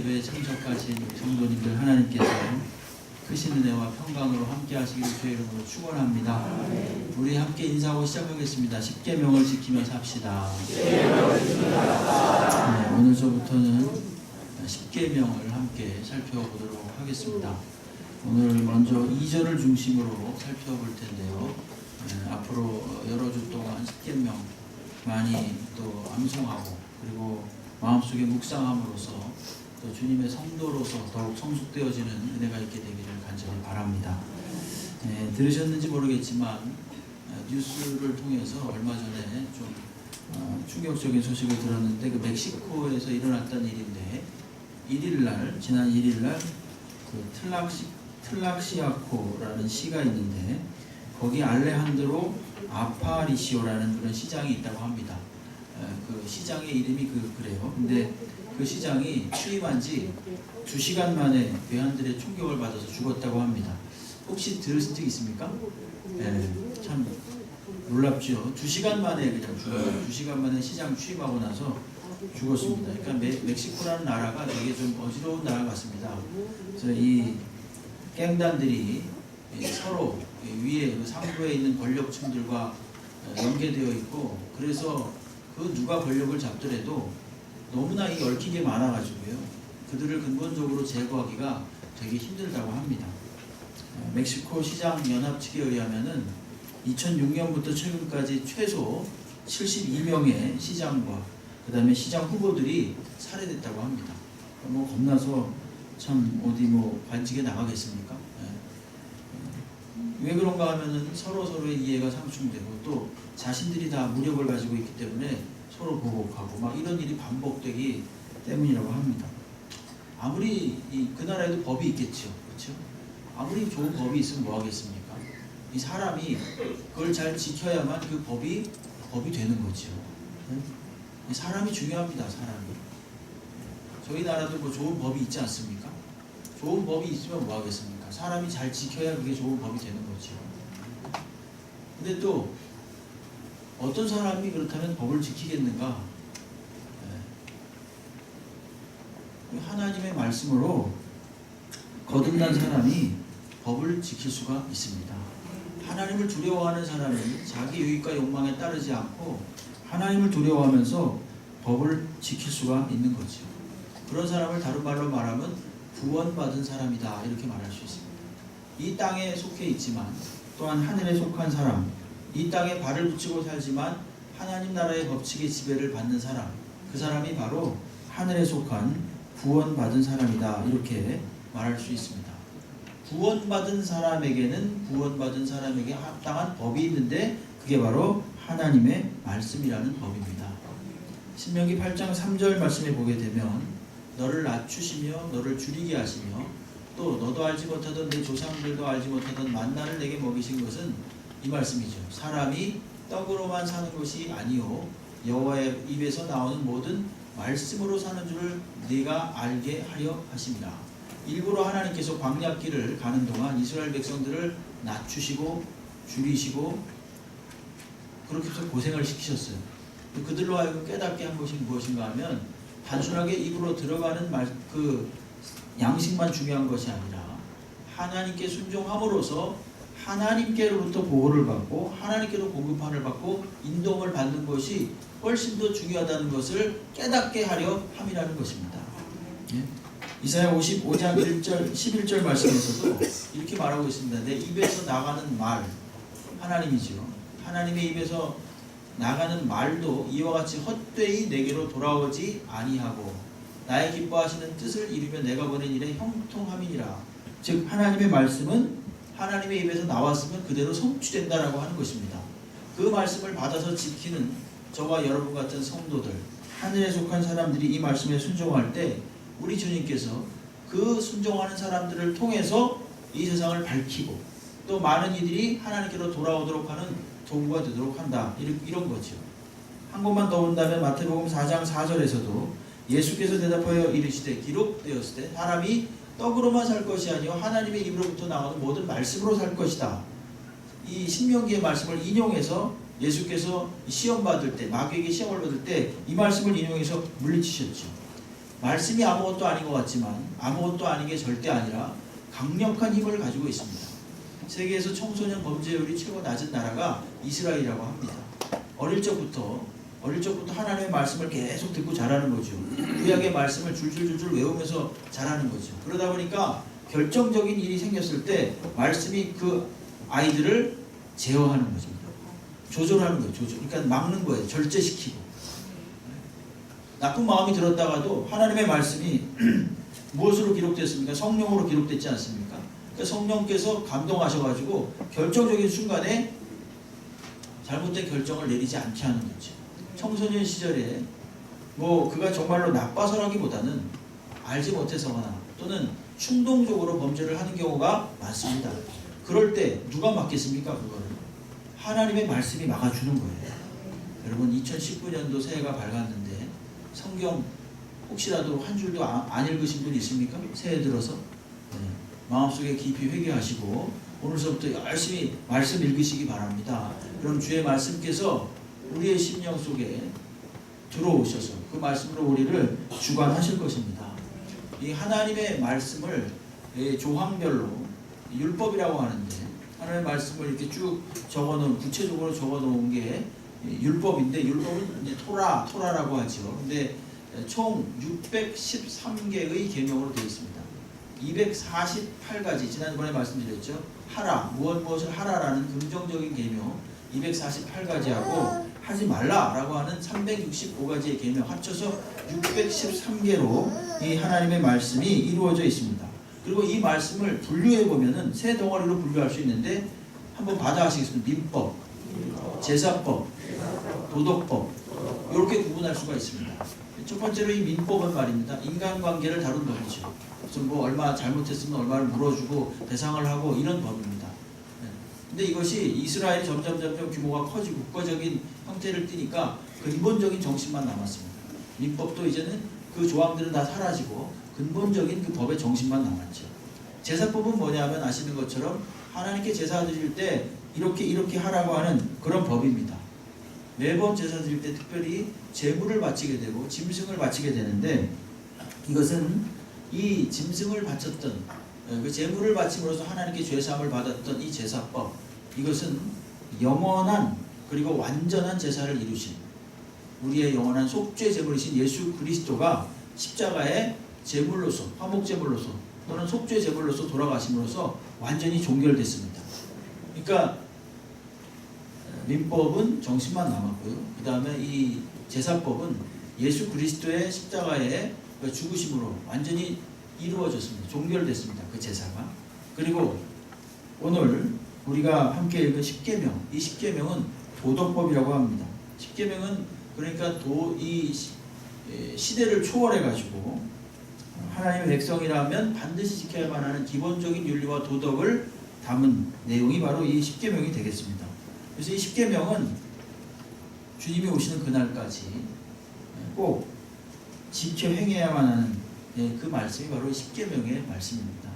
예배에 참석하신 우리 성도님들 하나님께서 크신 은혜와 평강으로 함께 하시기를 주의 이름으로 축원합니다. 우리 함께 인사하고 시작하겠습니다. 십계명을 지키며 삽시다. 네, 오늘서부터는 십계명을 함께 살펴보도록 하겠습니다. 오늘 먼저 2절을 중심으로 살펴볼 텐데요. 앞으로 여러 주 동안 십계명 많이 또 암송하고 그리고 마음속에 묵상함으로써 또 주님의 성도로서 더욱 성숙되어지는 은혜가 있게 되기를 간절히 바랍니다. 들으셨는지 모르겠지만 뉴스를 통해서 얼마 전에 좀 충격적인 소식을 들었는데 그 멕시코에서 일어났던 일인데 지난 1일날 그 틀락시아코라는 시가 있는데 거기 알레한드로 아파리시오라는 그런 시장이 있다고 합니다. 그 시장의 이름이 그래요. 근데 그 시장이 취임한 지 2시간 만에 괴한들의 총격을 받아서 죽었다고 합니다. 혹시 들으신 적 있습니까? 참 놀랍죠. 2시간 만에 그냥 죽어요. 2시간 만에 시장 취임하고 나서 죽었습니다. 그러니까 멕시코라는 나라가 되게 좀 어지러운 나라 같습니다. 그래서 이 갱단들이 서로 위에 상부에 있는 권력층들과 연계되어 있고, 그래서 그 누가 권력을 잡더라도 너무나 이 얽힌 게 많아가지고요. 그들을 근본적으로 제거하기가 되게 힘들다고 합니다. 멕시코 시장 연합 측에 의하면은 2006년부터 최근까지 최소 72명의 시장과 그 다음에 시장 후보들이 살해됐다고 합니다. 뭐 겁나서 참 어디 관직에 나가겠습니까? 왜 그런가 하면은 서로의 이해가 상충되고 또 자신들이 다 무력을 가지고 있기 때문에 서로 보복하고 막 이런 일이 반복되기 때문이라고 합니다. 아무리 그 나라에도 법이 있겠죠. 그렇죠? 아무리 좋은 법이 있으면 뭐 하겠습니까? 이 사람이 그걸 잘 지켜야만 그 법이 되는 거죠. 사람이 중요합니다. 사람이. 저희 나라도 뭐 좋은 법이 있지 않습니까? 좋은 법이 있으면 뭐 하겠습니까? 사람이 잘 지켜야 그게 좋은 법이 되는 거죠. 근데 또 어떤 사람이 그렇다면 법을 지키겠는가? 하나님의 말씀으로 거듭난 사람이 법을 지킬 수가 있습니다. 하나님을 두려워하는 사람이 자기 유익과 욕망에 따르지 않고 하나님을 두려워하면서 법을 지킬 수가 있는 거죠. 그런 사람을 다른 말로 말하면 구원받은 사람이다, 이렇게 말할 수 있습니다. 이 땅에 속해 있지만 또한 하늘에 속한 사람, 이 땅에 발을 붙이고 살지만 하나님 나라의 법칙의 지배를 받는 사람, 그 사람이 바로 하늘에 속한 구원받은 사람이다, 이렇게 말할 수 있습니다. 구원받은 사람에게는 구원받은 사람에게 합당한 법이 있는데 그게 바로 하나님의 말씀이라는 법입니다. 신명기 8장 3절 말씀에 보게 되면 너를 낮추시며 너를 줄이게 하시며 또 너도 알지 못하던 내 조상들도 알지 못하던 만나를 내게 먹이신 것은 이 말씀이죠. 사람이 떡으로만 사는 것이 아니요 여호와의 입에서 나오는 모든 말씀으로 사는 줄을 네가 알게 하려 하십니다. 일부러 하나님께서 광야길을 가는 동안 이스라엘 백성들을 낮추시고 줄이시고 그렇게 해서 고생을 시키셨어요. 그들로 하여금 깨닫게 한 것이 무엇인가 하면 단순하게 입으로 들어가는 그 양식만 중요한 것이 아니라 하나님께 순종함으로써 하나님께로부터 보호를 받고 하나님께로 공급함을 받고 인도를 받는 것이 훨씬 더 중요하다는 것을 깨닫게 하려 함이라는 것입니다. 이사야 55장 1절 11절 말씀에서도 이렇게 말하고 있습니다. 내 입에서 나가는 말, 하나님이죠. 하나님의 입에서 나가는 말도 이와 같이 헛되이 내게로 돌아오지 아니하고 나의 기뻐하시는 뜻을 이루며 내가 보낸 일에 형통함이니라. 즉 하나님의 말씀은 하나님의 입에서 나왔으면 그대로 성취된다라고 하는 것입니다. 그 말씀을 받아서 지키는 저와 여러분 같은 성도들, 하늘에 속한 사람들이 이 말씀에 순종할 때 우리 주님께서 그 순종하는 사람들을 통해서 이 세상을 밝히고 또 많은 이들이 하나님께로 돌아오도록 하는 도구가 되도록 한다, 이런 거죠. 한 곳만 더 본다면 마태복음 4장 4절에서도 예수께서 대답하여 이르시되 기록되었을 때 사람이 떡으로만 살 것이 아니요 하나님의 입으로부터 나오는 모든 말씀으로 살 것이다. 이 신명기의 말씀을 인용해서 예수께서 시험 받을 때, 마귀에게 시험을 받을 때 이 말씀을 인용해서 물리치셨죠. 말씀이 아무것도 아닌 것 같지만 아무것도 아닌 게 절대 아니라 강력한 힘을 가지고 있습니다. 세계에서 청소년 범죄율이 최고 낮은 나라가 이스라엘이라고 합니다. 어릴 적부터 하나님의 말씀을 계속 듣고 자라는 거죠. 구약의 말씀을 줄줄줄줄 외우면서 자라는 거죠. 그러다 보니까 결정적인 일이 생겼을 때 말씀이 그 아이들을 제어하는 거죠. 조절하는 거예요. 그러니까 막는 거예요. 절제시키고. 나쁜 마음이 들었다가도 하나님의 말씀이 무엇으로 기록됐습니까? 성령으로 기록됐지 않습니까? 그러니까 성령께서 감동하셔가지고 결정적인 순간에 잘못된 결정을 내리지 않게 하는 거죠. 청소년 시절에 그가 정말로 나빠서라기보다는 알지 못해서거나 또는 충동적으로 범죄를 하는 경우가 많습니다. 그럴 때 누가 막겠습니까? 그거를 하나님의 말씀이 막아주는 거예요. 여러분 2019년도 새해가 밝았는데 성경 혹시라도 한 줄도 안 읽으신 분 있습니까? 새해 들어서 마음속에 깊이 회개하시고 오늘서부터 열심히 말씀 읽으시기 바랍니다. 그럼 주의 말씀께서 우리의 심령 속에 들어오셔서 그 말씀으로 우리를 주관하실 것입니다. 이 하나님의 말씀을 조항별로 율법이라고 하는데 하나님의 말씀을 이렇게 쭉 적어놓은 구체적으로 적어놓은 게 율법인데 율법은 이제 토라라고 하죠. 근데 총 613개의 계명으로 되어 있습니다. 248가지 지난번에 말씀드렸죠. 하라 무엇을 하라라는 긍정적인 계명 248가지하고 하지 말라라고 하는 365가지의 계명 합쳐서 613개로 이 하나님의 말씀이 이루어져 있습니다. 그리고 이 말씀을 분류해 보면은 세 덩어리로 분류할 수 있는데 한번 받아하시겠습니다. 민법, 제사법, 도덕법 이렇게 구분할 수가 있습니다. 첫 번째로 이 민법은 말입니다. 인간관계를 다룬 법이죠. 그래서 얼마 잘못했으면 얼마를 물어주고 배상을 하고 이런 법입니다. 근데 이것이 이스라엘이 점점 규모가 커지고 국가적인 형태를 띠니까 근본적인 정신만 남았습니다. 민법도 이제는 그 조항들은 다 사라지고 근본적인 그 법의 정신만 남았죠. 제사법은 뭐냐면 아시는 것처럼 하나님께 제사 드릴 때 이렇게 하라고 하는 그런 법입니다. 매번 제사 드릴 때 특별히 제물을 바치게 되고 짐승을 바치게 되는데 이것은 이 짐승을 바쳤던 그 제물을 바침으로써 하나님께 죄사함을 받았던 이 제사법 이것은 영원한 그리고 완전한 제사를 이루신 우리의 영원한 속죄 제물이신 예수 그리스도가 십자가의 제물로서 화목 제물로서 또는 속죄 제물로서 돌아가심으로써 완전히 종결됐습니다. 그러니까 민법은 정신만 남았고요. 그 다음에 이 제사법은 예수 그리스도의 십자가의 죽으심으로 완전히 이루어졌습니다. 종결됐습니다. 그 제사가. 그리고 오늘 우리가 함께 읽은 십계명, 이 십계명은 도덕법이라고 합니다. 십계명은 그러니까 이 시대를 초월해 가지고 하나님의 백성이라면 반드시 지켜야만 하는 기본적인 윤리와 도덕을 담은 내용이 바로 이 십계명이 되겠습니다. 그래서 이 십계명은 주님이 오시는 그날까지 꼭 지켜 행해야만 하는 그 말씀이 바로 십계명의 말씀입니다.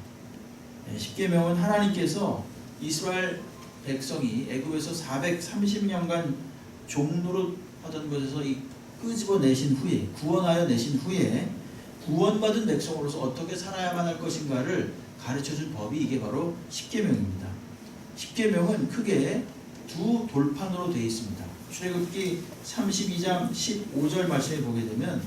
십계명은 하나님께서 이스라엘 백성이 애굽에서 430년간 종노릇 하던 곳에서 끄집어내신 후에 구원하여 내신 후에 구원받은 백성으로서 어떻게 살아야만 할 것인가를 가르쳐준 법이 이게 바로 십계명입니다. 십계명은 크게 두 돌판으로 되어 있습니다. 출애굽기 32장 15절 말씀에 보게 되면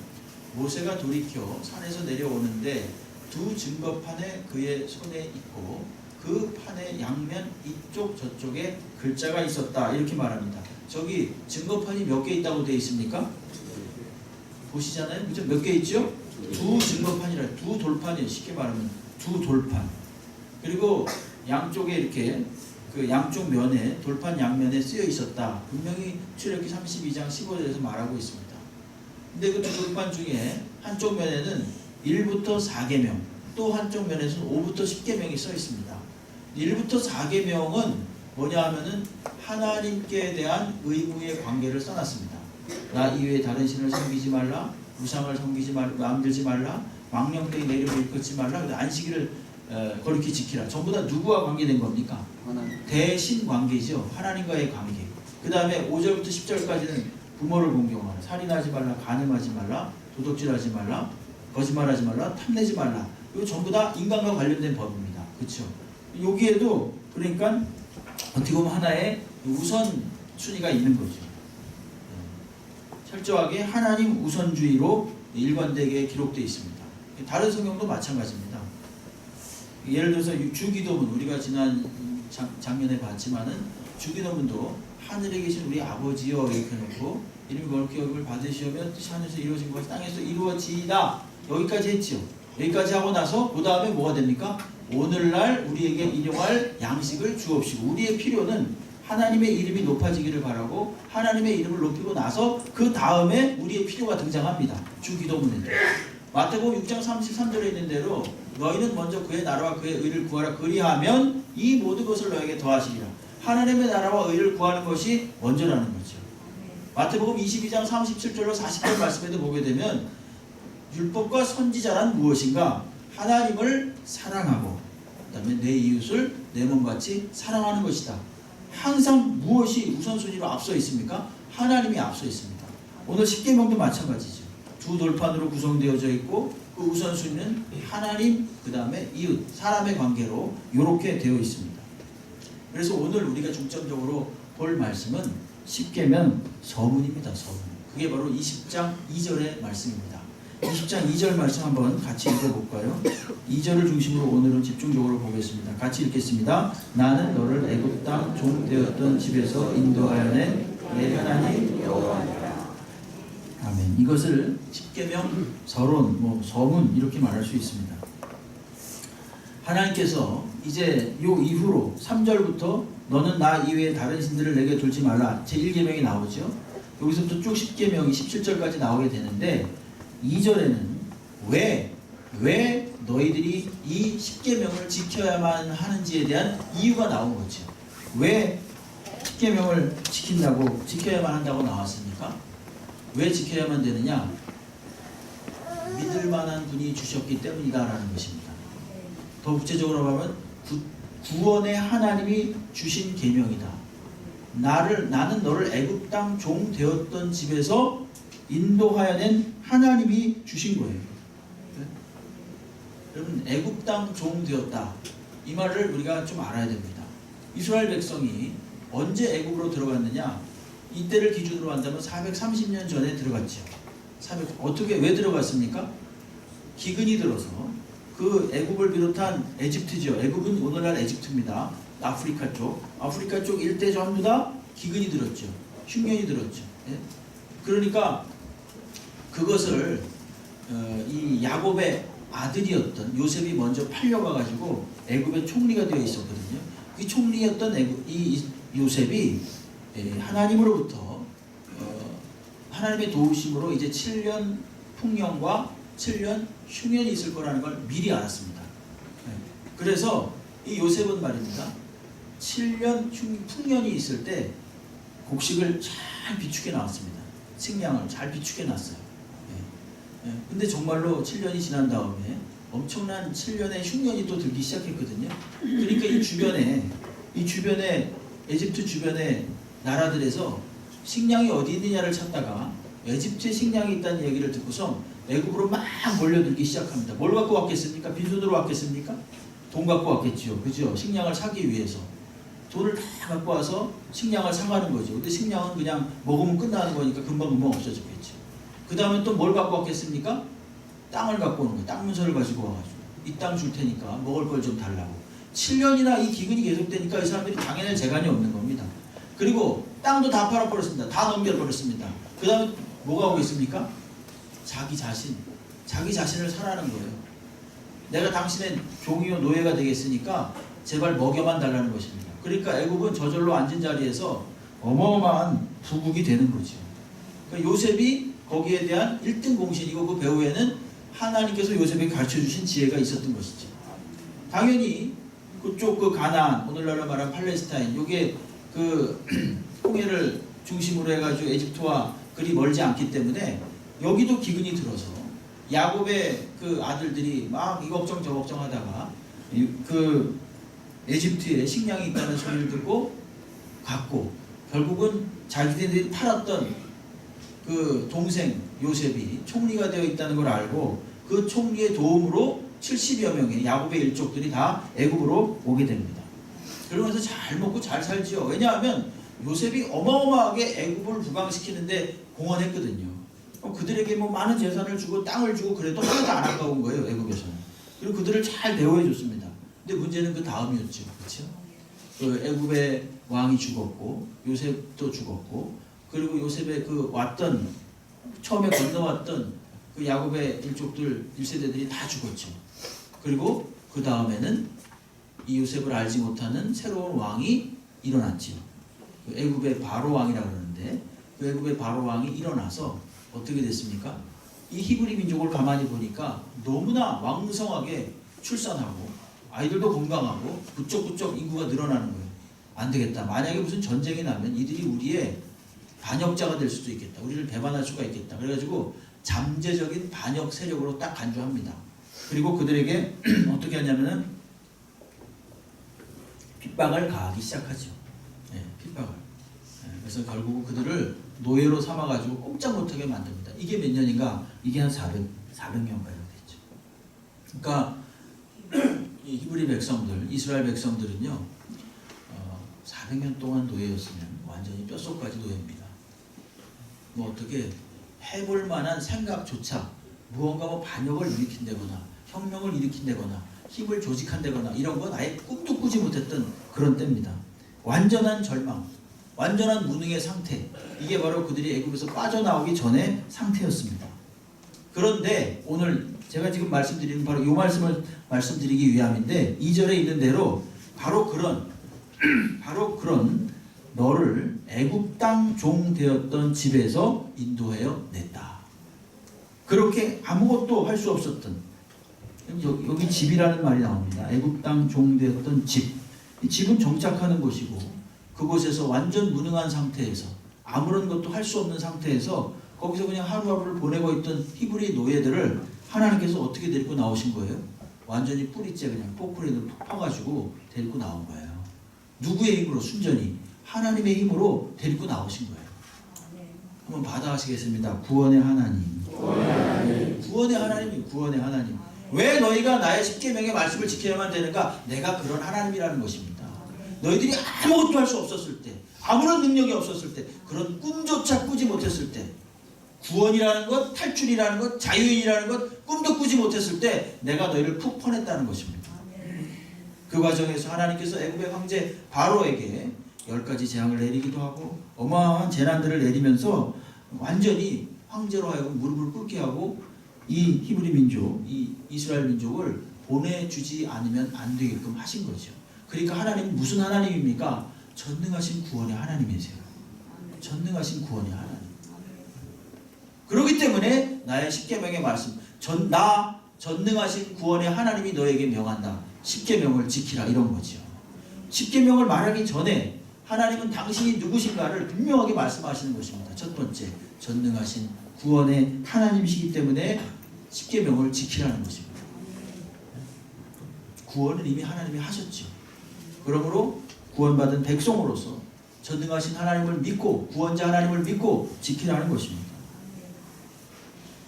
모세가 돌이켜 산에서 내려오는데 두 증거판에 그의 손에 있고 그 판의 양면 이쪽 저쪽에 글자가 있었다 이렇게 말합니다. 저기 증거판이 몇 개 있다고 되어 있습니까? 보시잖아요. 몇 개 있죠? 두 증거판이라 두 돌판이에요. 쉽게 말하면 두 돌판. 그리고 양쪽에 이렇게 그 양쪽 면에 돌판 양면에 쓰여 있었다. 분명히 출애굽기 32장 15절에서 말하고 있습니다. 근데 그 두 돌판 중에 한쪽 면에는 1부터 4계명, 또 한쪽 면에서는 5부터 10계명이 써 있습니다. 1부터 4계명은 뭐냐 하면은 하나님께 대한 의무의 관계를 써놨습니다. 나 이외에 다른 신을 섬기지 말라, 우상을 섬기지 말라, 만들지 말라, 망령되이 내려를 일컫지 말라, 안식일을 거룩히 지키라. 전부 다 누구와 관계된 겁니까? 대신 관계죠. 하나님과의 관계. 그 다음에 5절부터 10절까지는 부모를 공경하라, 살인하지 말라, 간음하지 말라, 도둑질하지 말라, 거짓말하지 말라, 탐내지 말라. 이거 전부 다 인간과 관련된 법입니다. 그렇죠? 여기에도 그러니까 어떻게 보면 하나의 우선 순위가 있는 거죠. 철저하게 하나님 우선주의로 일관되게 기록되어 있습니다. 다른 성경도 마찬가지입니다. 예를 들어서 주기도문, 우리가 지난 작년에 봤지만은 주기도문도 하늘에 계신 우리 아버지여 이렇게 해놓고 이름이 거룩히 여김을 받으시오며 뜻이 하늘에서 이루어진 것이 땅에서 이루어지이다. 여기까지 했죠. 여기까지 하고 나서 그 다음에 뭐가 됩니까? 오늘날 우리에게 일용할 양식을 주옵시고, 우리의 필요는 하나님의 이름이 높아지기를 바라고 하나님의 이름을 높이고 나서 그 다음에 우리의 필요가 등장합니다. 주기도문에. 마태복음 6장 33절에 있는 대로 너희는 먼저 그의 나라와 그의 의를 구하라. 그리하면 이 모든 것을 너에게 더하시리라. 하나님의 나라와 의를 구하는 것이 먼저라는 거죠. 마태복음 22장 37절로 40절 말씀에도 보게 되면 율법과 선지자란 무엇인가? 하나님을 사랑하고 그 다음에 내 이웃을 내 몸같이 사랑하는 것이다. 항상 무엇이 우선순위로 앞서 있습니까? 하나님이 앞서 있습니다. 오늘 십계명도 마찬가지죠. 두 돌판으로 구성되어져 있고 그 우선순위는 하나님, 그 다음에 이웃, 사람의 관계로 이렇게 되어 있습니다. 그래서 오늘 우리가 중점적으로 볼 말씀은 십계명 서문입니다. 서문. 그게 바로 20장 2절의 말씀입니다. 20장 2절 말씀 한번 같이 읽어볼까요? 2절을 중심으로 오늘은 집중적으로 보겠습니다. 같이 읽겠습니다. 나는 너를 애굽 땅 종 되었던 집에서 인도하여 낸 내 하나님 여호와니라. 아멘. 이것을 십계명, 서론, 서문 이렇게 말할 수 있습니다. 하나님께서 이제 요 이후로 3절부터 너는 나 이외에 다른 신들을 내게 둘지 말라 제1계명이 나오죠. 여기서부터 쭉 십계명이 17절까지 나오게 되는데 2절에는 왜 너희들이 이 십계명을 지켜야만 하는지에 대한 이유가 나온 거죠. 왜 십계명을 지켜야만 한다고 나왔습니까? 왜 지켜야만 되느냐? 믿을 만한 분이 주셨기 때문이다라는 것입니다. 더 구체적으로 말하면 구원의 하나님이 주신 계명이다. 나는 너를 애굽 땅 종 되었던 집에서 인도하여 낸 하나님이 주신 거예요. 네? 여러분, 애굽 땅 종 되었다. 이 말을 우리가 좀 알아야 됩니다. 이스라엘 백성이 언제 애굽으로 들어갔느냐? 이때를 기준으로 한다면 430년 전에 들어갔죠. 어떻게 왜 들어갔습니까? 기근이 들어서 그 애굽을 비롯한 에집트죠. 애굽은 오늘날 에집트입니다. 아프리카 쪽 일대 전부 다 기근이 들었죠. 흉년이 들었죠. 예? 그러니까 그것을 이 야곱의 아들이었던 요셉이 먼저 팔려가가지고 애굽의 총리가 되어 있었거든요. 그 총리였던 이 요셉이 하나님으로부터 하나님의 도우심으로 이제 7년 풍년과 7년 흉년이 있을 거라는 걸 미리 알았습니다. 그래서 이 요셉은 말입니다. 7년 풍년이 있을 때 곡식을 잘 비축해 놨습니다. 식량을 잘 비축해 놨어요. 근데 정말로 7년이 지난 다음에 엄청난 7년의 흉년이 또 들기 시작했거든요. 그러니까 이 주변에 에집트 주변의 나라들에서 식량이 어디 있느냐를 찾다가 에집트에 식량이 있다는 얘기를 듣고서 애굽으로 막 몰려들기 시작합니다. 뭘 갖고 왔겠습니까? 빈손으로 왔겠습니까? 돈 갖고 왔겠죠. 그죠? 식량을 사기 위해서. 돈을 다 갖고 와서 식량을 사가는 거죠. 근데 식량은 그냥 먹으면 끝나는 거니까 금방 없어졌겠죠. 그 다음에 또 뭘 갖고 왔겠습니까? 땅을 갖고 오는 거예요. 땅 문서를 가지고 와가지고 이 땅 줄 테니까 먹을 걸 좀 달라고. 7년이나 이 기근이 계속되니까 이 사람들이 당연히 재간이 없는 겁니다. 그리고 땅도 다 팔아버렸습니다. 다 넘겨버렸습니다. 그 다음에 뭐가 오겠습니까? 자기 자신을 사라는 거예요. 내가 당신의 종이요 노예가 되겠으니까 제발 먹여만 달라는 것입니다. 그러니까 애굽은 저절로 앉은 자리에서 어마어마한 부국이 되는 거죠. 그러니까 요셉이 거기에 대한 1등 공신이고 그 배후에는 하나님께서 요셉에게 가르쳐주신 지혜가 있었던 것이죠. 당연히 그쪽 그 가나안, 오늘날로 말하면 팔레스타인, 요게 그 홍해를 중심으로 해가지고 에집트와 그리 멀지 않기 때문에 여기도 기근이 들어서 야곱의 그 아들들이 막 이 걱정 저 걱정 하다가 그 에집트에 식량이 있다는 소리를 듣고 갔고 결국은 자기들이 팔았던 그 동생 요셉이 총리가 되어 있다는 걸 알고 그 총리의 도움으로 70여 명의 야곱의 일족들이 다 애굽으로 오게 됩니다. 그러면서 잘 먹고 잘 살지요. 왜냐하면 요셉이 어마어마하게 애굽을 부강시키는데 공헌했거든요. 그들에게 뭐 많은 재산을 주고 땅을 주고 그래도 하나도 안 아까운 거예요, 애굽에서는. 그리고 그들을 잘 대우해 줬습니다. 근데 문제는 그 다음이었죠. 그렇죠? 그 애굽의 왕이 죽었고 요셉도 죽었고, 그리고 요셉의 그 왔던 처음에 건너왔던 그 야곱의 일족들 1세대들이 다 죽었죠. 그리고 그 다음에는 이 요셉을 알지 못하는 새로운 왕이 일어났죠. 그 애굽의 바로 왕이라고 그러는데, 그 애굽의 바로 왕이 일어나서 어떻게 됐습니까? 이 히브리 민족을 가만히 보니까 너무나 왕성하게 출산하고 아이들도 건강하고 부쩍부쩍 인구가 늘어나는 거예요. 안 되겠다. 만약에 무슨 전쟁이 나면 이들이 우리의 반역자가 될 수도 있겠다. 우리를 배반할 수가 있겠다. 그래가지고 잠재적인 반역 세력으로 딱 간주합니다. 그리고 그들에게 어떻게 하냐면은 핍박을 가하기 시작하죠. 핍박을. 그래서 결국 그들을 노예로 삼아가지고 꼼짝 못하게 만듭니다. 이게 몇 년인가? 이게 한 400년가량 됐죠. 그러니까 이 히브리 백성들, 이스라엘 백성들은요, 400년 동안 노예였으면 완전히 뼛속까지 노예입니다. 뭐 어떻게 해볼 만한 생각조차, 무언가 뭐 반역을 일으킨다거나 혁명을 일으킨다거나 힘을 조직한다거나 이런 건 아예 꿈도 꾸지 못했던 그런 때입니다. 완전한 절망, 완전한 무능의 상태, 이게 바로 그들이 애굽에서 빠져나오기 전의 상태였습니다. 그런데 오늘 제가 지금 말씀드리는 바로 이 말씀을 말씀드리기 위함인데, 2절에 있는 대로 바로 그런 너를 애굽 땅 종 되었던 집에서 인도하여 냈다. 그렇게 아무것도 할 수 없었던, 여기 집이라는 말이 나옵니다. 애굽 땅 종 되었던 집. 이 집은 정착하는 곳이고, 그곳에서 완전 무능한 상태에서 아무런 것도 할 수 없는 상태에서 거기서 그냥 하루하루를 보내고 있던 히브리 노예들을 하나님께서 어떻게 데리고 나오신 거예요? 완전히 뿌리째 그냥 포크레인으로 푹 퍼가지고 데리고 나온 거예요. 누구의 힘으로? 순전히 하나님의 힘으로 데리고 나오신 거예요. 한번 받아가시겠습니다. 구원의 하나님. 구원의 하나님. 구원의 하나님. 왜 너희가 나의 십계명의 말씀을 지켜야만 되는가? 내가 그런 하나님이라는 것입니다. 너희들이 아무것도 할 수 없었을 때, 아무런 능력이 없었을 때, 그런 꿈조차 꾸지 못했을 때, 구원이라는 것, 탈출이라는 것, 자유인이라는 것 꿈도 꾸지 못했을 때 내가 너희를 푹 퍼냈다는 것입니다. 그 과정에서 하나님께서 애굽의 황제 바로에게 10가지 재앙을 내리기도 하고 어마어마한 재난들을 내리면서 완전히 황제로 하여금 무릎을 꿇게 하고 이 히브리 민족, 이 이스라엘 민족을 보내주지 않으면 안 되게끔 하신 거죠. 그러니까 하나님은 무슨 하나님입니까? 전능하신 구원의 하나님이세요. 전능하신 구원의 하나님. 그렇기 때문에 나의 십계명의 말씀, 전능하신 구원의 하나님이 너에게 명한다. 십계명을 지키라, 이런 거죠. 십계명을 말하기 전에 하나님은 당신이 누구신가를 분명하게 말씀하시는 것입니다. 첫 번째, 전능하신 구원의 하나님이시기 때문에 십계명을 지키라는 것입니다. 구원은 이미 하나님이 하셨죠. 그러므로 구원받은 백성으로서 전능하신 하나님을 믿고, 구원자 하나님을 믿고 지키라는 것입니다.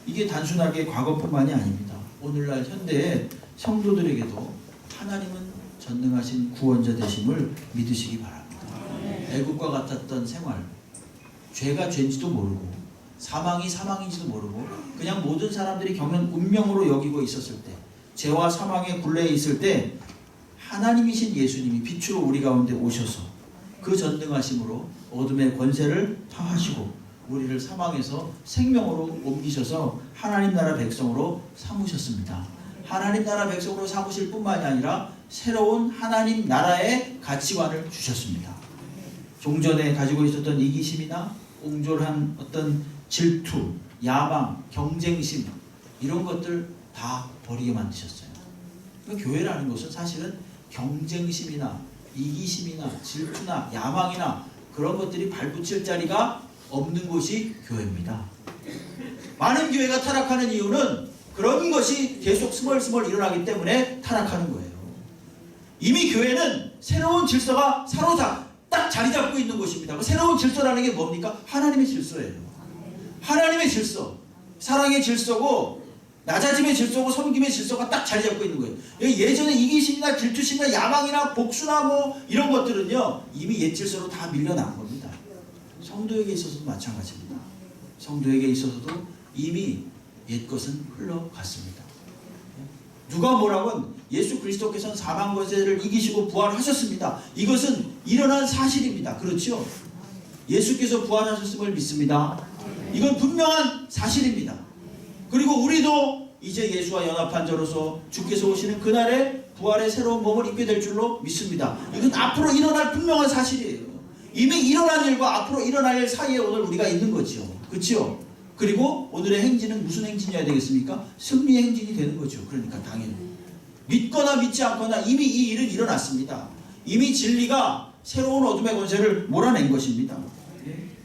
이게 단순하게 과거뿐만이 아닙니다. 오늘날 현대의 성도들에게도 하나님은 전능하신 구원자 되심을 믿으시기 바랍니다. 애굽과 같았던 생활, 죄가 죄인지도 모르고 사망이 사망인지도 모르고 그냥 모든 사람들이 겪는 운명으로 여기고 있었을 때, 죄와 사망의 굴레에 있을 때 하나님이신 예수님이 빛으로 우리 가운데 오셔서 그 전능하심으로 어둠의 권세를 파하시고 우리를 사망에서 생명으로 옮기셔서 하나님 나라 백성으로 삼으셨습니다. 하나님 나라 백성으로 삼으실 뿐만이 아니라 새로운 하나님 나라의 가치관을 주셨습니다. 종전에 가지고 있었던 이기심이나 옹졸한 어떤 질투, 야망, 경쟁심, 이런 것들 다 버리게 만드셨어요. 그러니까 교회라는 것은 사실은 경쟁심이나 이기심이나 질투나 야망이나 그런 것들이 발붙일 자리가 없는 곳이 교회입니다. 많은 교회가 타락하는 이유는 그런 것이 계속 스멀스멀 일어나기 때문에 타락하는 거예요. 이미 교회는 새로운 질서가 딱 자리 잡고 있는 곳입니다. 그 새로운 질서라는 게 뭡니까? 하나님의 질서예요. 하나님의 질서, 사랑의 질서고 낮아짐의 질서고 섬김의 질서가 딱 자리 잡고 있는 거예요. 예전에 이기심이나 질투심이나 야망이나 복수나 뭐 이런 것들은요 이미 옛 질서로 다 밀려난 겁니다. 성도에게 있어서도 마찬가지입니다. 성도에게 있어서도 이미 옛 것은 흘러갔습니다. 누가 뭐라건 예수 그리스도께서는 사망 권세를 이기시고 부활하셨습니다. 이것은 일어난 사실입니다. 그렇죠? 예수께서 부활하셨음을 믿습니다. 이건 분명한 사실입니다. 그리고 우리도 이제 예수와 연합한 자로서 주께서 오시는 그날에 부활의 새로운 몸을 입게 될 줄로 믿습니다. 이건 앞으로 일어날 분명한 사실이에요. 이미 일어난 일과 앞으로 일어날 일 사이에 오늘 우리가 있는 거죠. 그렇죠? 그리고 오늘의 행진은 무슨 행진이어야 되겠습니까? 승리의 행진이 되는 거죠. 그러니까 당연히 믿거나 믿지 않거나 이미 이 일은 일어났습니다. 이미 진리가 새로운 어둠의 권세를 몰아낸 것입니다.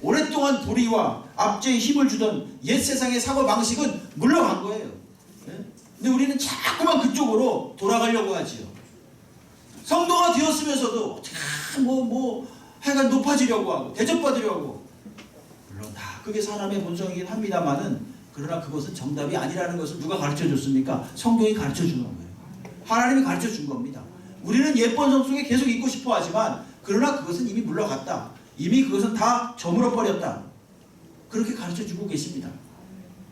오랫동안 불의와 압제에 힘을 주던 옛 세상의 사고방식은 물러간 거예요. 근데 우리는 자꾸만 그쪽으로 돌아가려고 하지요. 성도가 되었으면서도 하여간 높아지려고 하고 대접받으려고 하고. 물론 다 그게 사람의 본성이긴 합니다만은 그러나 그것은 정답이 아니라는 것을 누가 가르쳐 줬습니까? 성경이 가르쳐 주는 거예요. 하나님이 가르쳐 준 겁니다. 우리는 옛 본성 속에 계속 있고 싶어 하지만 그러나 그것은 이미 물러갔다. 이미 그것은 다 저물어 버렸다. 그렇게 가르쳐 주고 계십니다.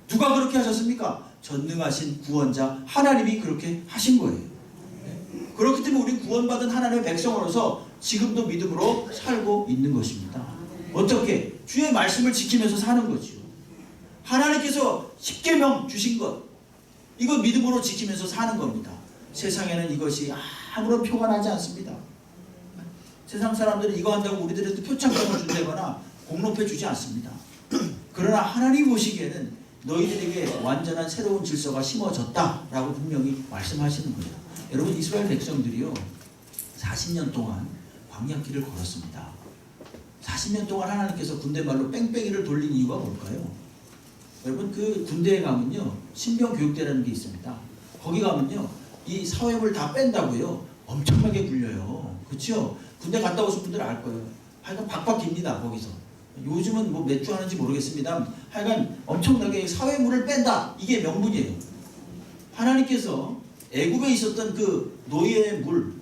누가 그렇게 하셨습니까? 전능하신 구원자 하나님이 그렇게 하신 거예요. 그렇기 때문에 우리는 구원받은 하나님의 백성으로서 지금도 믿음으로 살고 있는 것입니다. 어떻게? 주의 말씀을 지키면서 사는 거죠. 하나님께서 십계명 주신 것 이거 믿음으로 지키면서 사는 겁니다. 세상에는 이것이 아무런 표가 나지 않습니다. 세상 사람들은 이거 한다고 우리들한테 표창장을 준다거나 공로패 주지 않습니다. 그러나 하나님 보시기에는 너희들에게 완전한 새로운 질서가 심어졌다라고 분명히 말씀하시는 거예요. 여러분 이스라엘 백성들이요 40년 동안 광야길을 걸었습니다. 40년 동안 하나님께서 군대말로 뺑뺑이를 돌린 이유가 뭘까요? 여러분 그 군대에 가면요 신병교육대라는 게 있습니다. 거기 가면요 이 사회물 다 뺀다고요 엄청나게 굴려요. 그렇죠? 군대 갔다 오신 분들은 알 거예요. 하여간 박박 깁니다 거기서. 요즘은 뭐 몇 주 하는지 모르겠습니다. 하여간 엄청나게 사회물을 뺀다. 이게 명분이에요. 하나님께서 애굽에 있었던 그 노예의 물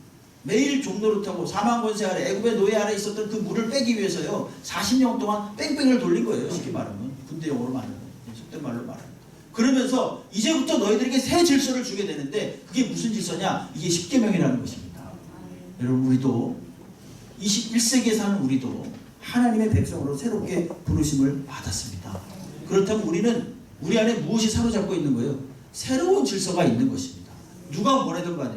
매일 종로를 타고 사망 권세 아래 애굽의 노예 아래 있었던 그 물을 빼기 위해서요 40년 동안 뺑뺑이를 돌린 거예요. 쉽게 말하면 군대 용어로 말하는 속된 말로 말하는. 그러면서 이제부터 너희들에게 새 질서를 주게 되는데 그게 무슨 질서냐? 이게 십계명이라는 것입니다. 여러분 우리도 21세기에 사는 우리도 하나님의 백성으로 새롭게 부르심을 받았습니다. 그렇다면 우리는 우리 안에 무엇이 사로잡고 있는 거예요? 새로운 질서가 있는 것입니다. 누가 뭐래든 간에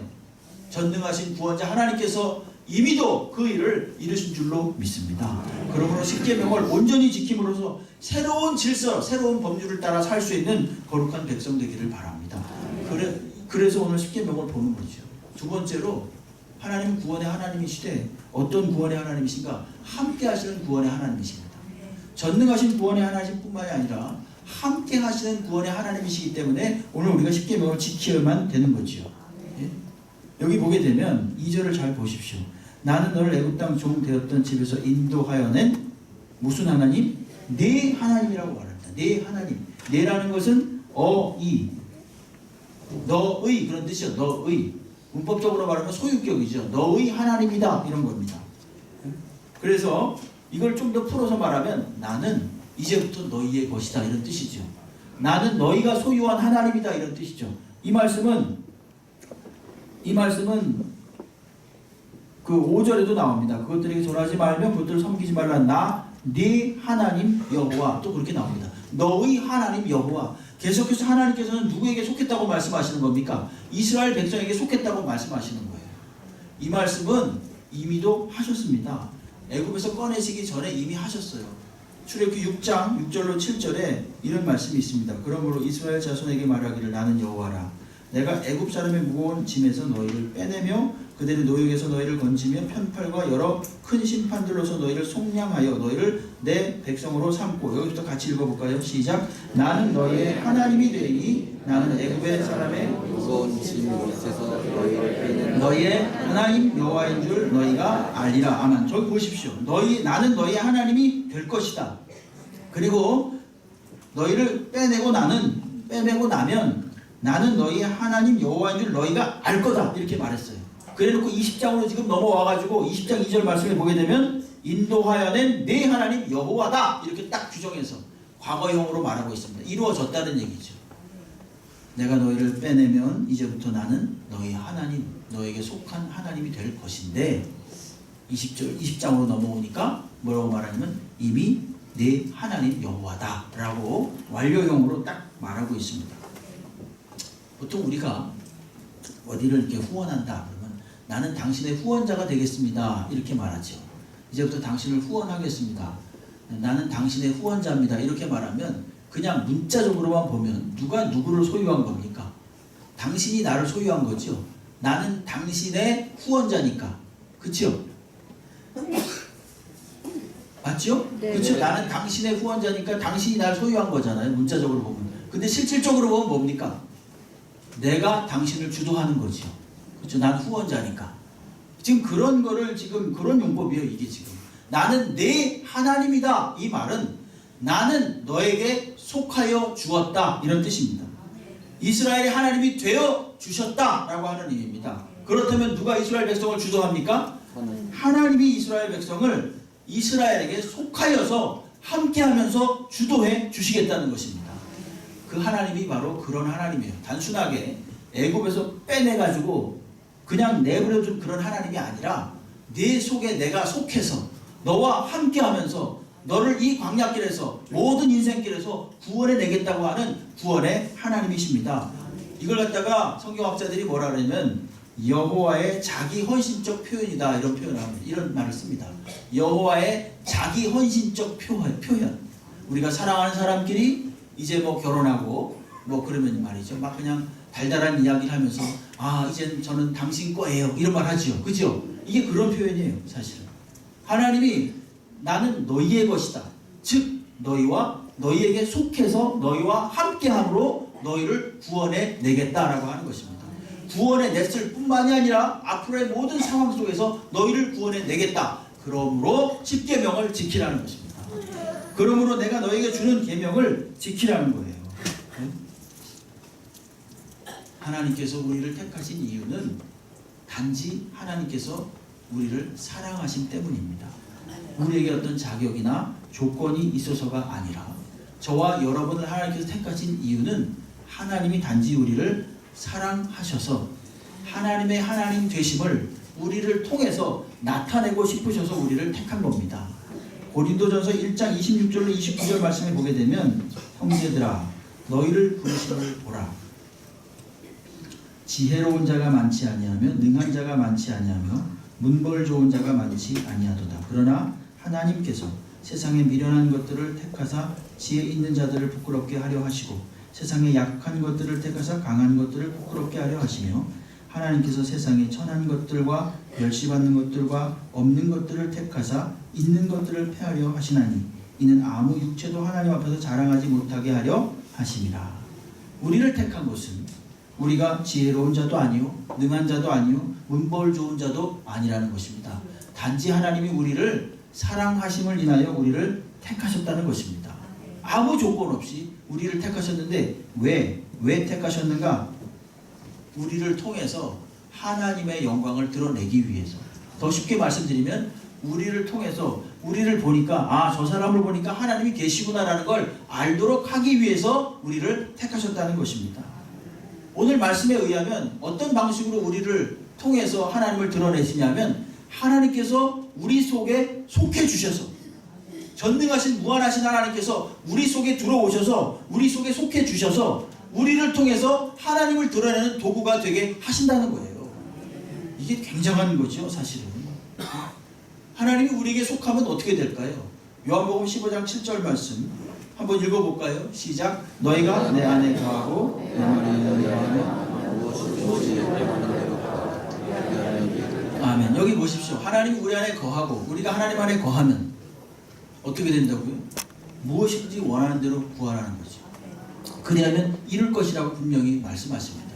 전능하신 구원자 하나님께서 이미도 그 일을 이루신 줄로 믿습니다. 그러므로 십계명을 온전히 지킴으로써 새로운 질서, 새로운 법률을 따라 살 수 있는 거룩한 백성 되기를 바랍니다. 그래서 오늘 십계명을 보는 거죠. 두 번째로 하나님 구원의 하나님이시되 어떤 구원의 하나님이신가? 함께 하시는 구원의 하나님이십니다. 전능하신 구원의 하나님뿐만이 아니라 함께 하시는 구원의 하나님이시기 때문에 오늘 우리가 십계명을 지켜야만 되는 거죠. 예? 여기 보게 되면 2절을 잘 보십시오. 나는 너를 애굽 땅 종 되었던 집에서 인도하여낸 무슨 하나님? 내 하나님이라고 말합니다. 내 하나님. 내라는 것은 어이 너의 그런 뜻이요. 너의 문법적으로 말하면 소유격이죠. 너의 하나님이다 이런 겁니다. 그래서 이걸 좀 더 풀어서 말하면 나는 이제부터 너희의 것이다 이런 뜻이죠. 나는 너희가 소유한 하나님이다 이런 뜻이죠. 이 말씀은 그 5절에도 나옵니다. 그것들에게 절하지 말며 그것들을 섬기지 말라. 나 네 하나님 여호와 또 그렇게 나옵니다. 너의 하나님 여호와. 계속해서 하나님께서는 누구에게 속했다고 말씀하시는 겁니까? 이스라엘 백성에게 속했다고 말씀하시는 거예요. 이 말씀은 이미도 하셨습니다. 애굽에서 꺼내시기 전에 이미 하셨어요. 출애굽기 6장 6절로 7절에 이런 말씀이 있습니다. 그러므로 이스라엘 자손에게 말하기를 나는 여호와라. 내가 애굽 사람의 무거운 짐에서 너희를 빼내며 그들의 노역에서 너희를 건지며 편팔과 여러 큰 심판들로서 너희를 속량하여 너희를 내 백성으로 삼고. 여기부터 같이 읽어볼까요? 시작. 나는 너희의 하나님이 되리니 나는 애굽의 사람의 무거운 짐 밑에서 너희를 빼는 너희의 하나님 여호와인 줄 너희가 알리라. 아멘. 저기 보십시오. 나는 너희의 하나님이 될 것이다. 그리고 너희를 빼내고 나면 나는 너희의 하나님 여호와인 줄 너희가 알 거다 이렇게 말했어요. 그래놓고 20장으로 지금 넘어와가지고 20장 2절 말씀에 보게 되면 인도하여 낸 내 하나님 여호와다 이렇게 딱 규정해서 과거형으로 말하고 있습니다. 이루어졌다는 얘기죠. 내가 너희를 빼내면 이제부터 나는 너희 하나님, 너에게 속한 하나님이 될 것인데 20장으로 넘어오니까 뭐라고 말하냐면 이미 내 하나님 여호와다 라고 완료형으로 딱 말하고 있습니다. 보통 우리가 어디를 이렇게 후원한다 그러면 나는 당신의 후원자가 되겠습니다 이렇게 말하죠. 이제부터 당신을 후원하겠습니다. 나는 당신의 후원자입니다 이렇게 말하면 그냥 문자적으로만 보면 누가 누구를 소유한 겁니까? 당신이 나를 소유한 거죠. 나는 당신의 후원자니까. 그렇죠? 맞죠? 네. 그렇죠? 나는 당신의 후원자니까 당신이 나를 소유한 거잖아요. 문자적으로 보면. 근데 실질적으로 보면 뭡니까? 내가 당신을 주도하는 거죠. 그렇죠? 난 후원자니까. 지금 그런 거를 지금 그런 용법이에요. 이게 지금. 나는 내 하나님이다. 이 말은 나는 너에게 속하여 주었다. 이런 뜻입니다. 이스라엘의 하나님이 되어 주셨다라고 하는 의미입니다. 그렇다면 누가 이스라엘 백성을 주도합니까? 하나님이 이스라엘 백성을 이스라엘에게 속하여서 함께하면서 주도해 주시겠다는 것입니다. 그 하나님이 바로 그런 하나님이에요. 단순하게 애굽에서 빼내가지고 그냥 내버려둔 그런 하나님이 아니라 내 속에 내가 속해서 너와 함께하면서 너를 이 광야길에서 모든 인생길에서 구원해 내겠다고 하는 구원의 하나님이십니다. 이걸 갖다가 성경학자들이 뭐라 그러냐면 여호와의 자기 헌신적 표현이다 이런 표현을 합니다. 이런 말을 씁니다. 여호와의 자기 헌신적 표현. 우리가 사랑하는 사람끼리 이제 뭐 결혼하고 뭐 그러면 말이죠. 막 그냥 달달한 이야기를 하면서 아 이젠 저는 당신 거예요 이런 말 하죠. 그죠? 이게 그런 표현이에요. 사실은 하나님이 나는 너희의 것이다. 즉 너희와 너희에게 속해서 너희와 함께함으로 너희를 구원해 내겠다라고 하는 것입니다. 구원해 냈을 뿐만이 아니라 앞으로의 모든 상황 속에서 너희를 구원해 내겠다. 그러므로 10계명을 지키라는 것입니다. 그러므로 내가 너희에게 주는 계명을 지키라는 거예요. 하나님께서 우리를 택하신 이유는 단지 하나님께서 우리를 사랑하신 때문입니다. 우리에게 어떤 자격이나 조건이 있어서가 아니라 저와 여러분을 하나님께서 택하신 이유는 하나님이 단지 우리를 사랑하셔서 하나님의 하나님 되심을 우리를 통해서 나타내고 싶으셔서 우리를 택한 겁니다. 고린도전서 1장 26절로 29절 말씀에 보게 되면 형제들아 너희를 부르심을 보라. 지혜로운 자가 많지 아니하며 능한 자가 많지 아니하며 문벌 좋은 자가 많지 아니하도다. 그러나 하나님께서 세상의 미련한 것들을 택하사 지혜 있는 자들을 부끄럽게 하려 하시고 세상의 약한 것들을 택하사 강한 것들을 부끄럽게 하려 하시며 하나님께서 세상의 천한 것들과 멸시받는 것들과 없는 것들을 택하사 있는 것들을 패하려 하시나니 이는 아무 육체도 하나님 앞에서 자랑하지 못하게 하려 하심이라. 우리를 택한 것은 우리가 지혜로운 자도 아니요 능한 자도 아니요 문벌 좋은 자도 아니라는 것입니다. 단지 하나님이 우리를 사랑하심을 인하여 우리를 택하셨다는 것입니다. 아무 조건 없이 우리를 택하셨는데 왜 택하셨는가? 우리를 통해서 하나님의 영광을 드러내기 위해서. 더 쉽게 말씀드리면 우리를 통해서 우리를 보니까 아, 저 사람을 보니까 하나님이 계시구나라는 걸 알도록 하기 위해서 우리를 택하셨다는 것입니다. 오늘 말씀에 의하면 어떤 방식으로 우리를 통해서 하나님을 드러내시냐면 하나님께서 우리 속에 속해 주셔서 전능하신 무한하신 하나님께서 우리 속에 들어오셔서 우리 속에 속해 주셔서 우리를 통해서 하나님을 드러내는 도구가 되게 하신다는 거예요. 이게 굉장한 거죠. 사실은 하나님이 우리에게 속하면 어떻게 될까요? 요한복음 15장 7절 말씀 한번 읽어볼까요? 시작. 너희가 내 안에 거하고 내 말이 너희 안에 아멘. 여기 보십시오. 하나님이 우리 안에 거하고 우리가 하나님 안에 거하면 어떻게 된다고요? 무엇인지 원하는 대로 구하라는 거죠. 그리하면 이룰 것이라고 분명히 말씀하십니다.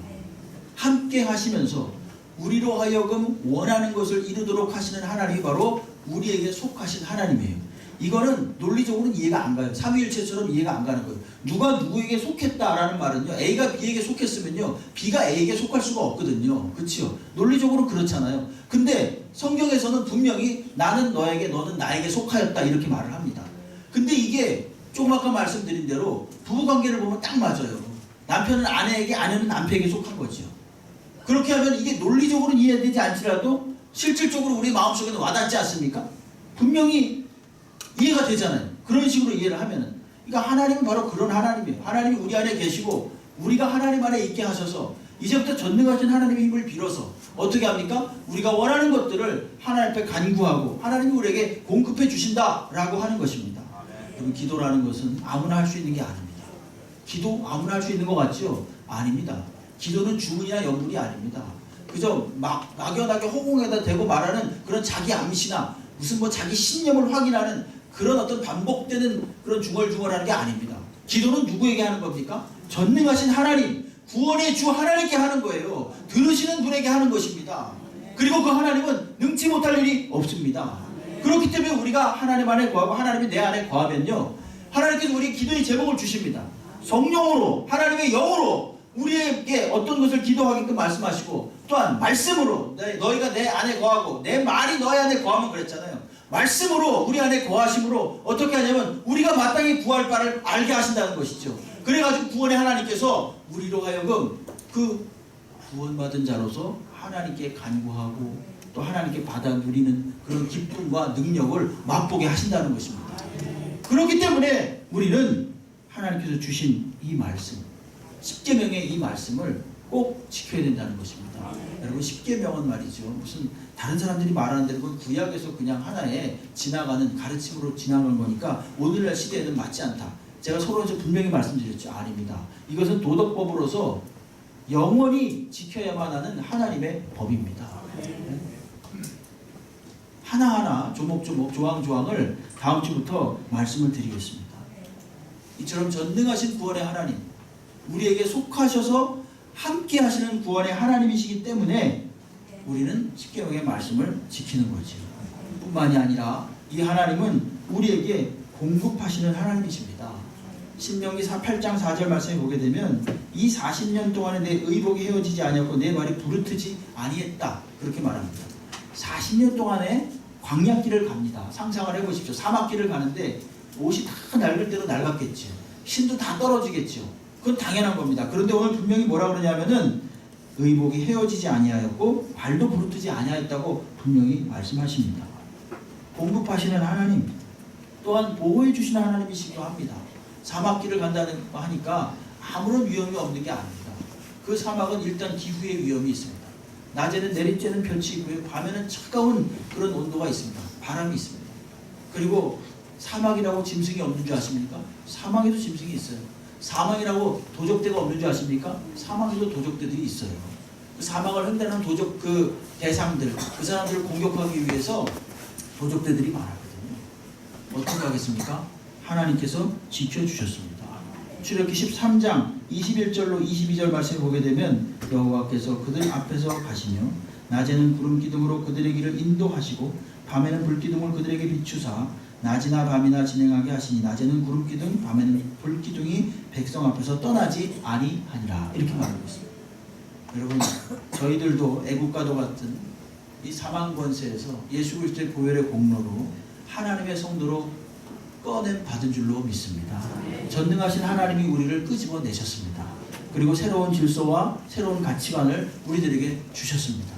함께 하시면서 우리로 하여금 원하는 것을 이루도록 하시는 하나님이 바로 우리에게 속하신 하나님이에요. 이거는 논리적으로는 이해가 안 가요. 삼위일체처럼 이해가 안 가는 거예요. 누가 누구에게 속했다라는 말은요. A가 B에게 속했으면요. B가 A에게 속할 수가 없거든요. 그렇죠? 논리적으로 그렇잖아요. 근데 성경에서는 분명히 나는 너에게 너는 나에게 속하였다 이렇게 말을 합니다. 근데 이게 조금 아까 말씀드린 대로 부부관계를 보면 딱 맞아요. 남편은 아내에게 아내는 남편에게 속한 거죠. 그렇게 하면 이게 논리적으로는 이해되지 않더라도 실질적으로 우리 마음속에는 와닿지 않습니까? 분명히 이해가 되잖아요. 그런 식으로 이해를 하면은. 그러니까 하나님은 바로 그런 하나님이에요. 하나님이 우리 안에 계시고 우리가 하나님 안에 있게 하셔서 이제부터 전능하신 하나님의 힘을 빌어서 어떻게 합니까? 우리가 원하는 것들을 하나님 앞에 간구하고 하나님이 우리에게 공급해 주신다라고 하는 것입니다. 그럼 기도라는 것은 아무나 할 수 있는 게 아닙니다. 기도 아무나 할 수 있는 것 같죠? 아닙니다. 기도는 주문이나 영문이 아닙니다. 그저 막연하게 허공에다 대고 말하는 그런 자기 암시나 무슨 뭐 자기 신념을 확인하는 그런 어떤 반복되는 그런 중얼중얼하는 게 아닙니다. 기도는 누구에게 하는 겁니까? 전능하신 하나님, 구원의 주 하나님께 하는 거예요. 들으시는 분에게 하는 것입니다. 그리고 그 하나님은 능치 못할 일이 없습니다. 그렇기 때문에 우리가 하나님 안에 거하고 하나님이 내 안에 거하면요, 하나님께서 우리 기도의 제목을 주십니다. 성령으로, 하나님의 영으로 우리에게 어떤 것을 기도하게끔 말씀하시고, 또한 말씀으로 너희가 내 안에 거하고 내 말이 너희 안에 거하면 그랬잖아요. 말씀으로 우리 안에 거하심으로 어떻게 하냐면 우리가 마땅히 구할 바를 알게 하신다는 것이죠. 그래가지고 구원의 하나님께서 우리로 하여금 그 구원받은 자로서 하나님께 간구하고 또 하나님께 받아 누리는 그런 기쁨과 능력을 맛보게 하신다는 것입니다. 그렇기 때문에 우리는 하나님께서 주신 이 말씀, 십계명의 이 말씀을 꼭 지켜야 된다는 것입니다. 여러분, 십계명은 말이죠, 무슨 다른 사람들이 말하는 대로 그 구약에서 그냥 하나의 지나가는 가르침으로 지나가는 거니까 오늘날 시대에는 맞지 않다. 제가 서론에서 분명히 말씀드렸죠. 아닙니다. 이것은 도덕법으로서 영원히 지켜야만 하는 하나님의 법입니다. 하나하나 조목조목 조항조항을 다음 주부터 말씀을 드리겠습니다. 이처럼 전능하신 구원의 하나님, 우리에게 속하셔서 함께 하시는 구원의 하나님이시기 때문에 우리는 십계명의 말씀을 지키는 거죠. 뿐만이 아니라 이 하나님은 우리에게 공급하시는 하나님이십니다. 신명기 8장 4절 말씀에 보게 되면 이 40년 동안에 내 의복이 헤어지지 아니었고 내 말이 부르트지 아니했다, 그렇게 말합니다. 40년 동안에 광야길을 갑니다. 상상을 해보십시오. 사막길을 가는데 옷이 다 낡을 대로 낡았겠죠. 신도 다 떨어지겠죠. 그건 당연한 겁니다. 그런데 오늘 분명히 뭐라 그러냐면은 의복이 헤어지지 아니하였고 발도 부르트지 아니하였다고 분명히 말씀하십니다. 공급하시는 하나님, 또한 보호해 주시는 하나님이시기도 합니다. 사막길을 간다는 거 하니까 아무런 위험이 없는 게 아닙니다. 그 사막은 일단 기후의 위험이 있습니다. 낮에는 내리쬐는 별이 있고요, 밤에는 차가운 그런 온도가 있습니다. 바람이 있습니다. 그리고 사막이라고 짐승이 없는 줄 아십니까? 사막에도 짐승이 있어요. 사막이라고 도적대가 없는 줄 아십니까? 사막에도 도적대들이 있어요. 그 사막을 횡단하는 도적 그 대상들, 그 사람들을 공격하기 위해서 도적대들이 많았거든요. 어떻게 하겠습니까? 하나님께서 지켜주셨습니다. 출애굽기 13장 21절로 22절 말씀에 보게 되면 여호와께서 그들 앞에서 가시며 낮에는 구름 기둥으로 그들의 길을 인도하시고 밤에는 불 기둥을 그들에게 비추사 낮이나 밤이나 진행하게 하시니 낮에는 구름 기둥 밤에는 불 기둥이 백성 앞에서 떠나지 아니하니라, 이렇게 말하고 있습니다. 여러분, 저희들도 애국가도 같은 이 사망 권세에서 예수 그리스도의 보혈의 공로로 하나님의 성도로 꺼냄 받은 줄로 믿습니다. 전능하신 하나님이 우리를 끄집어내셨습니다. 그리고 새로운 질서와 새로운 가치관을 우리들에게 주셨습니다.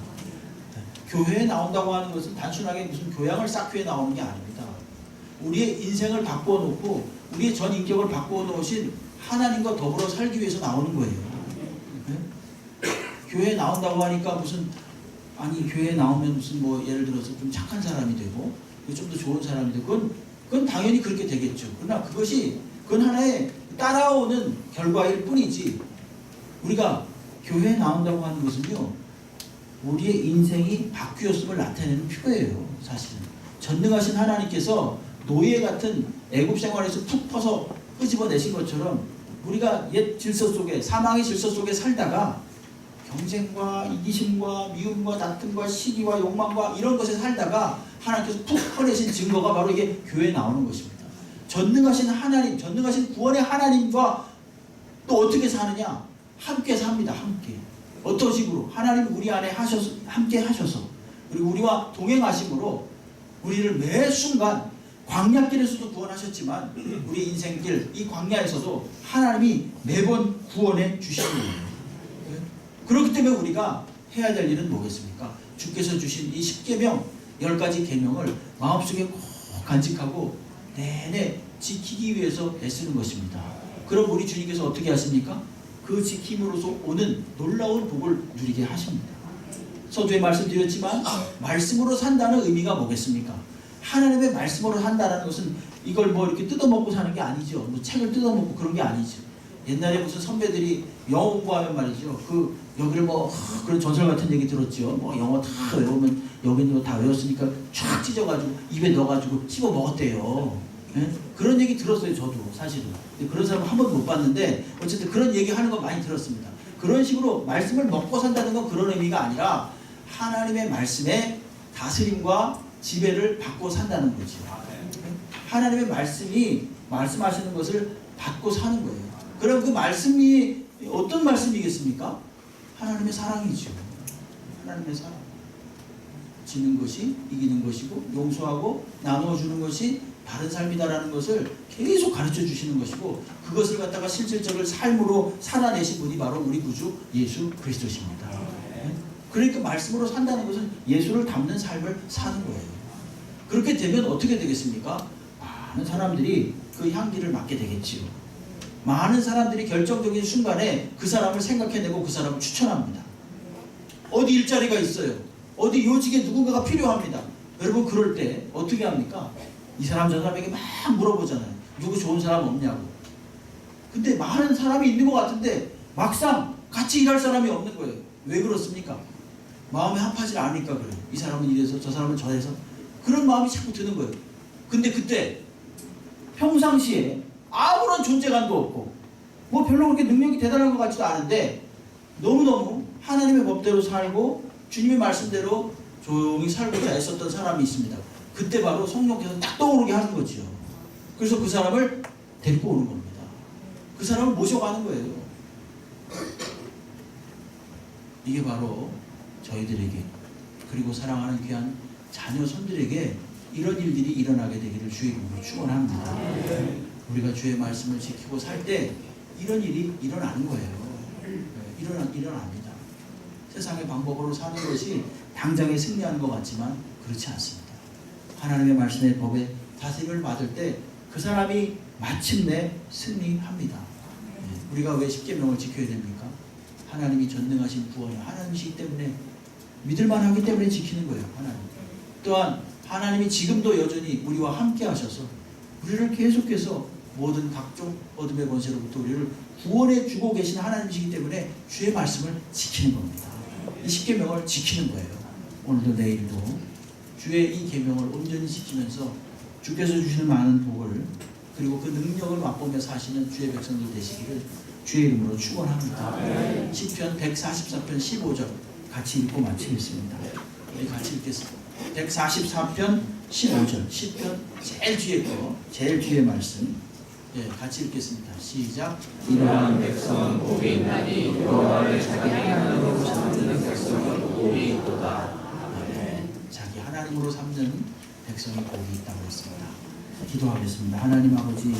교회에 나온다고 하는 것은 단순하게 무슨 교양을 쌓기 위해 나오는 게 아닙니다. 우리의 인생을 바꾸어 놓고 우리의 전 인격을 바꾸어 놓으신 하나님과 더불어 살기 위해서 나오는 거예요. 네? 교회에 나온다고 하니까 무슨, 아니 교회에 나오면 무슨 뭐 예를 들어서 좀 착한 사람이 되고 좀 더 좋은 사람이 되고 그건 당연히 그렇게 되겠죠. 그러나 그건 하나의 따라오는 결과일 뿐이지, 우리가 교회에 나온다고 하는 것은요, 우리의 인생이 바뀌었음을 나타내는 표예요. 사실은 전능하신 하나님께서 노예 같은 애굽 생활에서 푹 퍼서 끄집어내신 것처럼 우리가 옛 질서 속에, 사망의 질서 속에 살다가 경쟁과 이기심과 미움과 다툼과 시기와 욕망과 이런 것에 살다가 하나님께서 푹 퍼내신 증거가 바로 이게 교회에 나오는 것입니다. 전능하신 하나님, 전능하신 구원의 하나님과 또 어떻게 사느냐? 함께 삽니다. 함께. 어떤 식으로? 하나님 우리 안에 함께 하셔서 그리고 우리와 동행하심으로 우리를 매 순간 광야길에서도 구원하셨지만 우리 인생길 이 광야에서도 하나님이 매번 구원해 주시는 거예요. 그렇기 때문에 우리가 해야 될 일은 뭐겠습니까? 주께서 주신 이 10계명 10가지 계명을 마음속에 꼭 간직하고 내내 지키기 위해서 애쓰는 것입니다. 그럼 우리 주님께서 어떻게 하십니까? 그 지킴으로써 오는 놀라운 복을 누리게 하십니다. 서두에 말씀드렸지만 말씀으로 산다는 의미가 뭐겠습니까? 하나님의 말씀으로 산다는 것은 이걸 뭐 이렇게 뜯어먹고 사는 게 아니죠. 뭐 책을 뜯어먹고 그런 게 아니죠. 옛날에 무슨 선배들이 영어 공부하면 말이죠. 여기를 뭐 그런 전설 같은 얘기 들었죠. 뭐 영어 다 외우면 여기는 다 외웠으니까 쫙 찢어가지고 입에 넣어가지고 씹어 먹었대요. 예? 그런 얘기 들었어요. 저도 사실은. 그런 사람 한 번도 못 봤는데 어쨌든 그런 얘기 하는 거 많이 들었습니다. 그런 식으로 말씀을 먹고 산다는 건 그런 의미가 아니라 하나님의 말씀에 다스림과 지배를 받고 산다는 거죠. 하나님의 말씀이 말씀하시는 것을 받고 사는 거예요. 그럼 그 말씀이 어떤 말씀이겠습니까? 하나님의 사랑이죠. 하나님의 사랑. 지는 것이 이기는 것이고 용서하고 나누어 주는 것이 바른 삶이다라는 것을 계속 가르쳐 주시는 것이고 그것을 갖다가 실질적인 삶으로 살아내신 분이 바로 우리 구주 예수 그리스도십니다. 그러니까 말씀으로 산다는 것은 예수를 닮는 삶을 사는 거예요. 그렇게 되면 어떻게 되겠습니까? 많은 사람들이 그 향기를 맡게 되겠지요. 많은 사람들이 결정적인 순간에 그 사람을 생각해내고 그 사람을 추천합니다. 어디 일자리가 있어요. 어디 요직에 누군가가 필요합니다. 여러분 그럴 때 어떻게 합니까? 이 사람 저 사람에게 막 물어보잖아요. 누구 좋은 사람 없냐고. 근데 많은 사람이 있는 것 같은데 막상 같이 일할 사람이 없는 거예요. 왜 그렇습니까? 마음이 합하지 않으니까 그래요. 이 사람은 이래서 저 사람은 저래서 그런 마음이 자꾸 드는 거예요. 근데 그때 평상시에 아무런 존재감도 없고 뭐 별로 그렇게 능력이 대단한 것 같지도 않은데 너무너무 하나님의 법대로 살고 주님의 말씀대로 조용히 살고자 애썼던 사람이 있습니다. 그때 바로 성령께서 딱 떠오르게 하는 거죠. 그래서 그 사람을 데리고 오는 겁니다. 그 사람을 모셔가는 거예요. 이게 바로 저희들에게 그리고 사랑하는 귀한 자녀 손들에게 이런 일들이 일어나게 되기를 주의 이름으로 축원합니다. 우리가 주의 말씀을 지키고 살 때 이런 일이 일어나는 거예요. 일어납니다. 세상의 방법으로 사는 것이 당장에 승리하는 것 같지만 그렇지 않습니다. 하나님의 말씀의 법에 다스림을 받을 때 그 사람이 마침내 승리합니다. 우리가 왜 10계명을 지켜야 됩니까? 하나님이 전능하신 구원이 하나님이시기 때문에 믿을만 하기 때문에 지키는 거예요. 하나님. 또한 하나님이 지금도 여전히 우리와 함께 하셔서 우리를 계속해서 모든 각종 어둠의 권세로부터 우리를 구원해 주고 계신 하나님이시기 때문에 주의 말씀을 지키는 겁니다. 이 10계명을 지키는 거예요. 오늘도 내일도 주의 이 계명을 온전히 지키면서 주께서 주시는 많은 복을 그리고 그 능력을 맛보며 사시는 주의 백성들 되시기를 주의 이름으로 축원합니다. 시편 144편 15절 같이 읽고 마치겠습니다. 우리 같이 읽겠습니다. 144편 15절 시편 제일 뒤에 말씀 같이 읽겠습니다. 시작. 이러한 백성은 복이 있나니 여호와를 자기 하나님으로 삼는 백성은 복이 있도다. 자기 하나님으로 삼는 백성이 복이 있다고 했습니다. 기도하겠습니다. 하나님 아버지